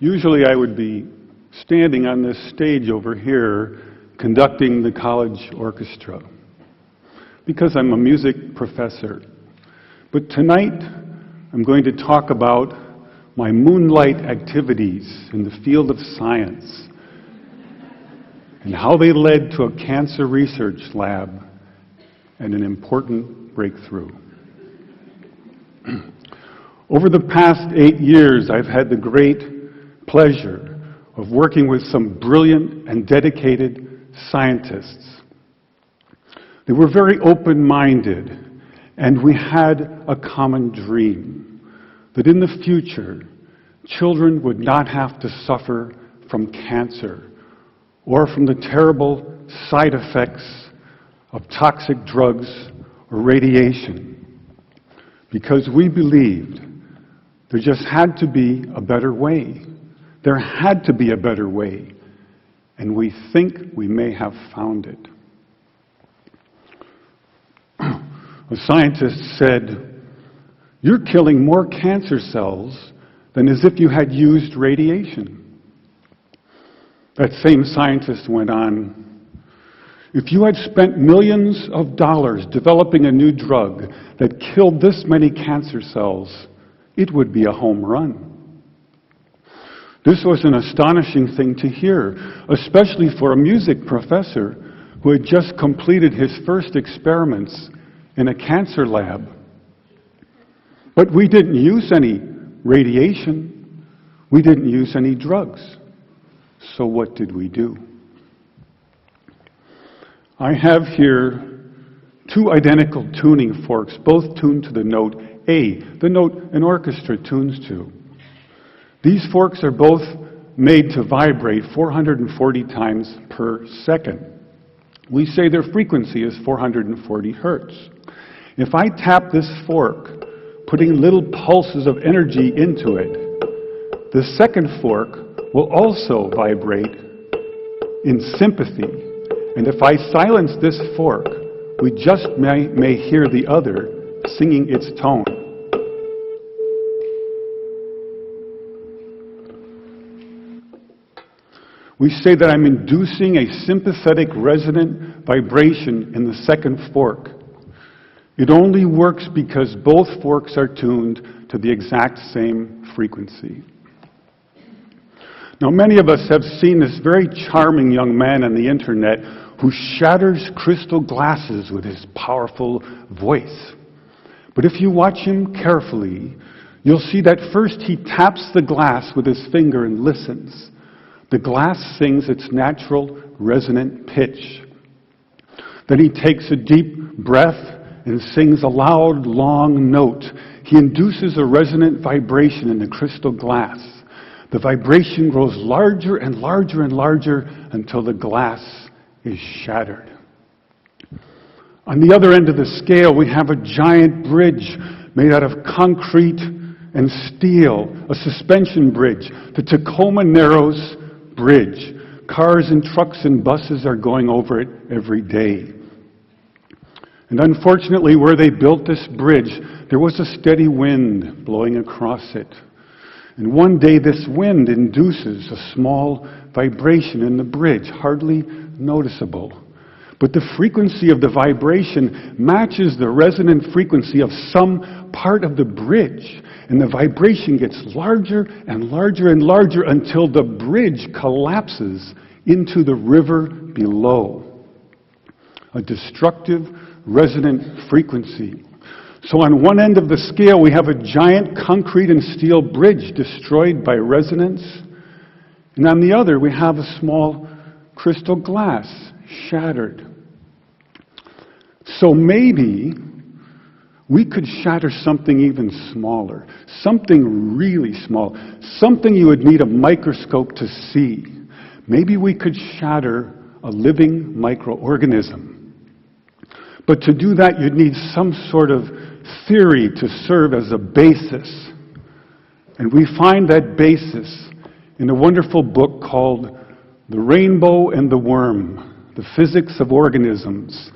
Usually I would be standing on this stage over here conducting the college orchestra because I'm a music professor. But tonight I'm going to talk about my moonlight activities in the field of science and how they led to a cancer research lab and an important breakthrough. Over the past 8 years, I've had the great pleasure of working with some brilliant and dedicated scientists. They were very open-minded, and we had a common dream that in the future, children would not have to suffer from cancer or from the terrible side effects of toxic drugs or radiation, because we believed there just had to be a better way. There had to be a better way, and we think we may have found it. A scientist said, "You're killing more cancer cells than as if you had used radiation." That same scientist went on, "If you had spent millions of dollars developing a new drug that killed this many cancer cells, it would be a home run." This was an astonishing thing to hear, especially for a music professor who had just completed his first experiments in a cancer lab. But we didn't use any radiation. We didn't use any drugs. So what did we do? I have here 2 identical tuning forks, both tuned to the note A, the note an orchestra tunes to. These forks are both made to vibrate 440 times per second. We say their frequency is 440 hertz. If I tap this fork, putting little pulses of energy into it, the second fork will also vibrate in sympathy. And if I silence this fork, we just may hear the other singing its tone. We say that I'm inducing a sympathetic resonant vibration in the second fork. It only works because both forks are tuned to the exact same frequency. Now, many of us have seen this very charming young man on the internet who shatters crystal glasses with his powerful voice. But if you watch him carefully, you'll see that first he taps the glass with his finger and listens. The glass sings its natural resonant pitch. Then he takes a deep breath and sings a loud, long note. He induces a resonant vibration in the crystal glass. The vibration grows larger and larger and larger until the glass is shattered. On the other end of the scale, we have a giant bridge made out of concrete and steel, a suspension bridge, the Tacoma Narrows Bridge. Cars and trucks and buses are going over it every day. And unfortunately, where they built this bridge, there was a steady wind blowing across it. And one day this wind induces a small vibration in the bridge, hardly noticeable. But the frequency of the vibration matches the resonant frequency of some part of the bridge. And the vibration gets larger and larger and larger until the bridge collapses into the river below. A destructive resonant frequency. So on one end of the scale, we have a giant concrete and steel bridge destroyed by resonance. And on the other, we have a small crystal glass shattered. So maybe we could shatter something even smaller, something really small, something you would need a microscope to see. Maybe we could shatter a living microorganism. But to do that, you'd need some sort of theory to serve as a basis. And we find that basis in a wonderful book called The Rainbow and the Worm, The Physics of Organisms,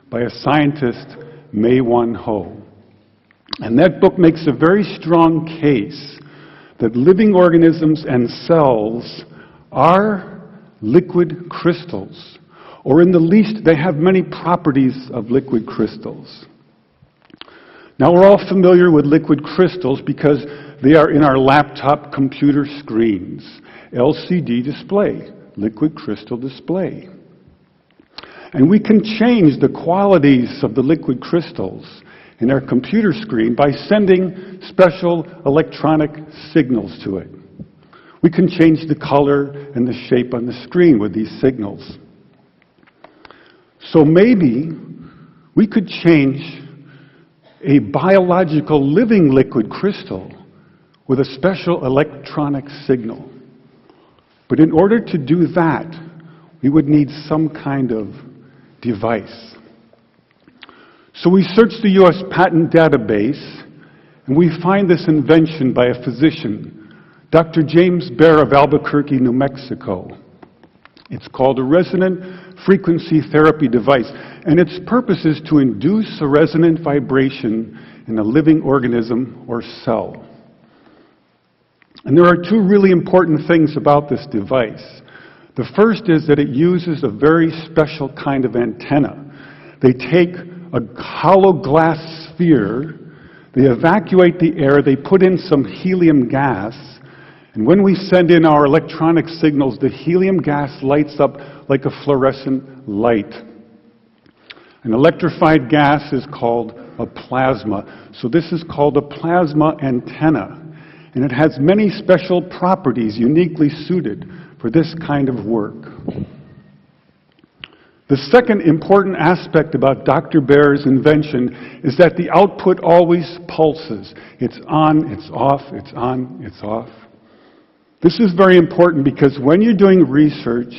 by a scientist, May Wan Ho. And that book makes a very strong case that living organisms and cells are liquid crystals, or in the least, they have many properties of liquid crystals. Now, we're all familiar with liquid crystals because they are in our laptop computer screens. LCD display, liquid crystal display. And we can change the qualities of the liquid crystals in our computer screen by sending special electronic signals to it. We can change the color and the shape on the screen with these signals. So maybe we could change a biological living liquid crystal with a special electronic signal. But in order to do that, we would need some kind of device. So we search the U.S. patent database, and we find this invention by a physician, Dr. James Bear of Albuquerque, New Mexico. It's called a resonant frequency therapy device, and its purpose is to induce a resonant vibration in a living organism or cell. And there are two really important things about this device. The first is that it uses a very special kind of antenna. They take a hollow glass sphere, they evacuate the air, they put in some helium gas, and when we send in our electronic signals, the helium gas lights up like a fluorescent light. An electrified gas is called a plasma. So this is called a plasma antenna. And it has many special properties uniquely suited for this kind of work. The second important aspect about Dr. Bear's invention is that the output always pulses. It's on, it's off, it's on, it's off. This is very important because when you're doing research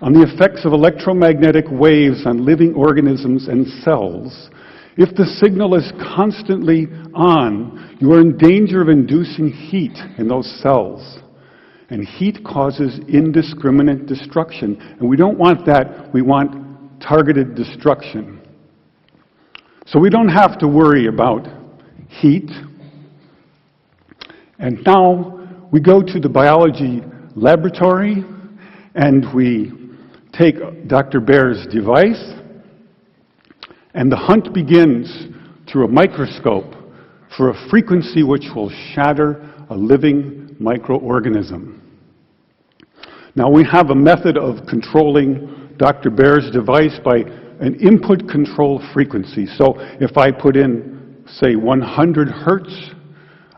on the effects of electromagnetic waves on living organisms and cells, if the signal is constantly on, you are in danger of inducing heat in those cells. And heat causes indiscriminate destruction. And we don't want that. We want targeted destruction. So we don't have to worry about heat. And now we go to the biology laboratory and we take Dr. Bear's device, and the hunt begins through a microscope for a frequency which will shatter a living microorganism. Now we have a method of controlling Dr. Bear's device by an input control frequency. So if I put in, say, 100 hertz,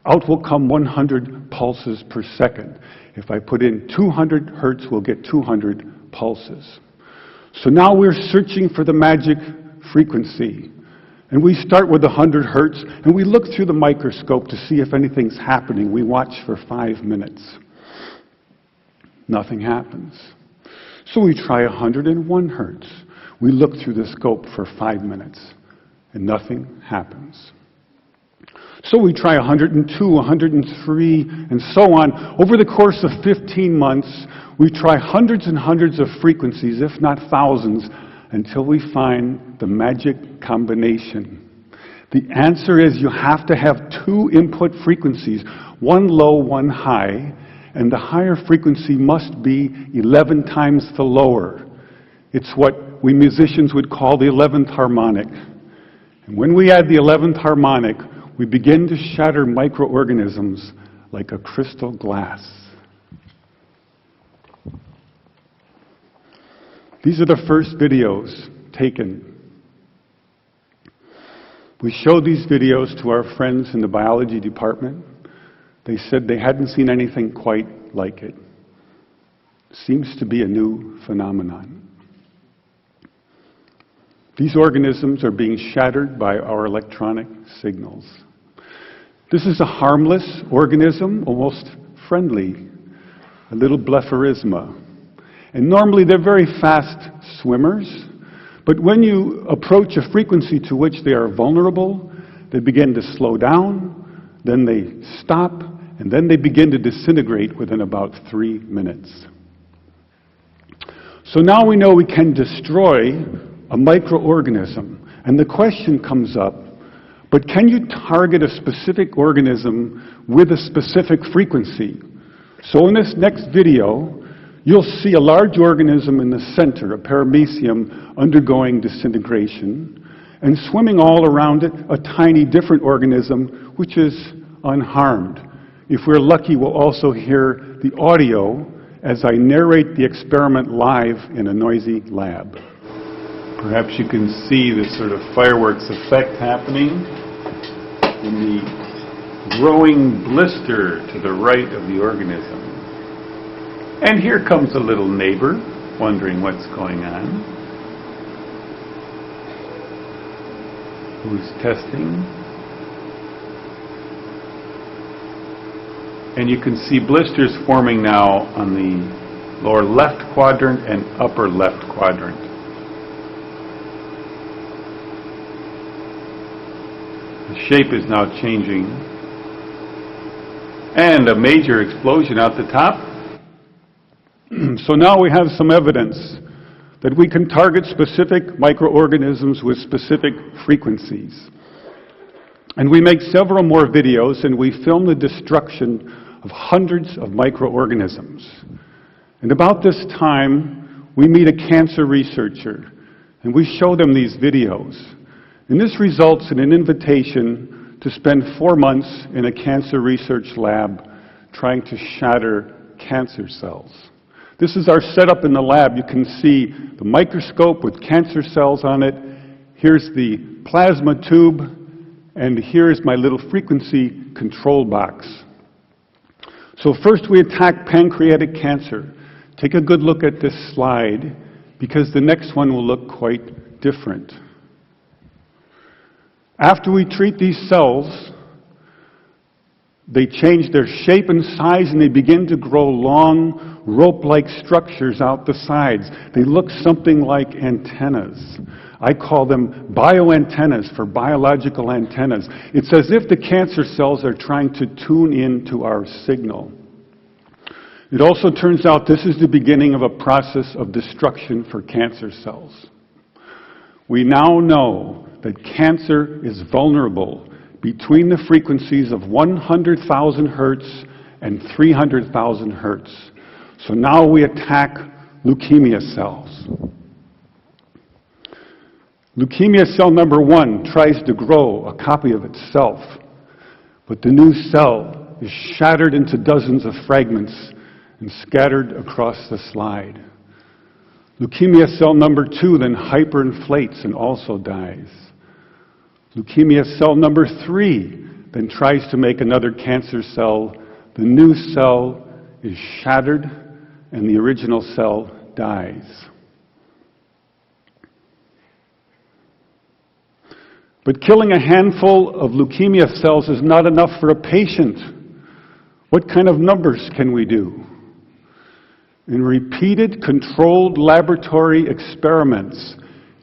out will come 100 pulses per second. If I put in 200 hertz, we'll get 200 pulses. So now we're searching for the magic frequency. And we start with 100 hertz, and we look through the microscope to see if anything's happening. We watch for 5 minutes. Nothing happens. So we try 101 hertz. We look through the scope for 5 minutes, and nothing happens. So we try 102, 103, and so on. Over the course of 15 months, we try hundreds and hundreds of frequencies, if not thousands, until we find the magic combination. The answer is you have to have two input frequencies, one low, one high, and the higher frequency must be 11 times the lower. It's what we musicians would call the 11th harmonic. And when we add the 11th harmonic, we begin to shatter microorganisms like a crystal glass. These are the first videos taken. We showed these videos to our friends in the biology department. They said they hadn't seen anything quite like it. Seems to be a new phenomenon. These organisms are being shattered by our electronic signals. This is a harmless organism, almost friendly, a little blepharisma. And normally they're very fast swimmers, but when you approach a frequency to which they are vulnerable, they begin to slow down, then they stop, and then they begin to disintegrate within about 3 minutes. So now we know we can destroy a microorganism. And the question comes up, But can you target a specific organism with a specific frequency? So in this next video, you'll see a large organism in the center, a paramecium, undergoing disintegration, and swimming all around it, a tiny different organism, which is unharmed. If we're lucky, we'll also hear the audio as I narrate the experiment live in a noisy lab. Perhaps you can see this sort of fireworks effect happening in the growing blister to the right of the organism. And here comes a little neighbor, wondering what's going on. Who's testing? And you can see blisters forming now on the lower left quadrant and upper left quadrant. The shape is now changing. And a major explosion out the top. So now we have some evidence that we can target specific microorganisms with specific frequencies. And we make several more videos, and we film the destruction of hundreds of microorganisms. And about this time, we meet a cancer researcher, and we show them these videos. And this results in an invitation to spend 4 months in a cancer research lab trying to shatter cancer cells. This is our setup in the lab. You can see the microscope with cancer cells on it. Here's the plasma tube, and here's my little frequency control box. So first we attack pancreatic cancer. Take a good look at this slide, because the next one will look quite different. After we treat these cells, they change their shape and size, and they begin to grow long, rope-like structures out the sides. They look something like antennas. I call them bioantennas, for biological antennas. It's as if the cancer cells are trying to tune in to our signal. It also turns out this is the beginning of a process of destruction for cancer cells. We now know that cancer is vulnerable between the frequencies of 100,000 hertz and 300,000 hertz. So now we attack leukemia cells. Leukemia cell number 1 tries to grow a copy of itself, but the new cell is shattered into dozens of fragments and scattered across the slide. Leukemia cell number 2 then hyperinflates and also dies. Leukemia cell number 3 then tries to make another cancer cell. The new cell is shattered and the original cell dies. But killing a handful of leukemia cells is not enough for a patient. What kind of numbers can we do? In repeated controlled laboratory experiments,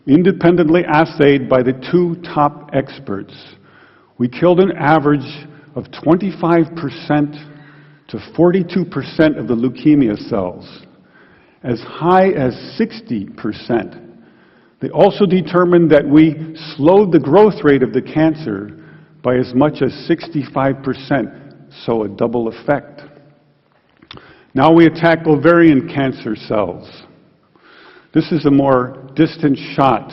independently assayed by the 2 top experts, we killed an average of 25% to 42% of the leukemia cells, as high as 60%. They also determined that we slowed the growth rate of the cancer by as much as 65%, so a double effect. Now we attack ovarian cancer cells. This is a more distant shot.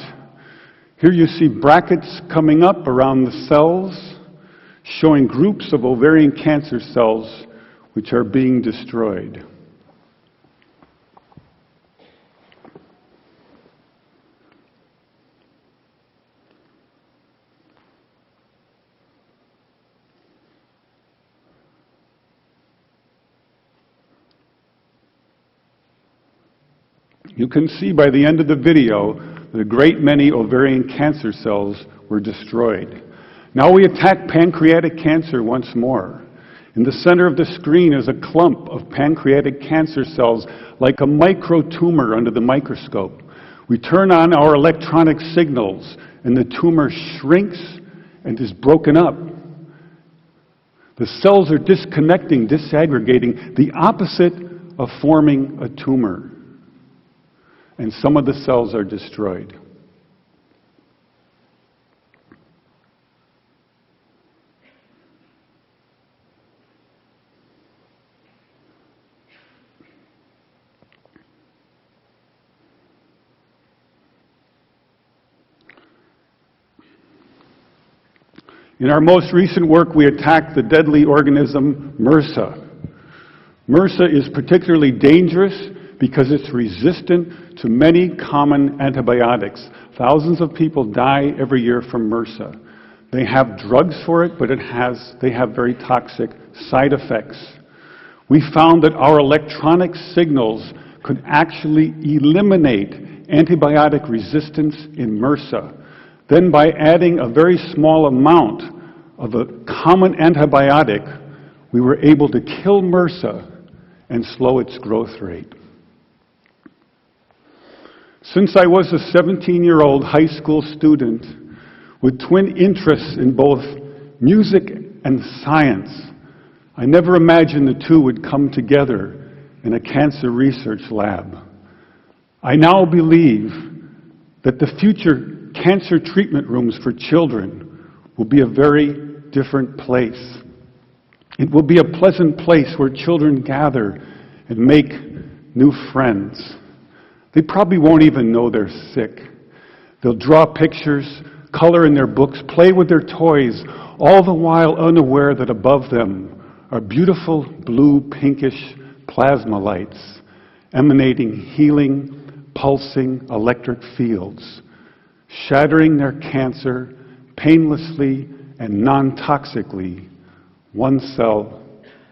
Here you see brackets coming up around the cells, showing groups of ovarian cancer cells which are being destroyed. You can see by the end of the video that a great many ovarian cancer cells were destroyed. Now we attack pancreatic cancer once more. In the center of the screen is a clump of pancreatic cancer cells, like a microtumor under the microscope. We turn on our electronic signals, and the tumor shrinks and is broken up. The cells are disconnecting, disaggregating, the opposite of forming a tumor. And some of the cells are destroyed. In our most recent work, we attacked the deadly organism MRSA. MRSA is particularly dangerous because it's resistant to many common antibiotics. Thousands of people die every year from MRSA. They have drugs for it, but they have very toxic side effects. We found that our electronic signals could actually eliminate antibiotic resistance in MRSA. Then by adding a very small amount of a common antibiotic, we were able to kill MRSA and slow its growth rate. Since I was a 17-year-old high school student with twin interests in both music and science, I never imagined the two would come together in a cancer research lab. I now believe that the future cancer treatment rooms for children will be a very different place. It will be a pleasant place where children gather and make new friends. They probably won't even know they're sick. They'll draw pictures, color in their books, play with their toys, all the while unaware that above them are beautiful blue, pinkish plasma lights emanating healing, pulsing electric fields, shattering their cancer painlessly and non-toxically, one cell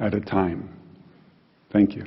at a time. Thank you.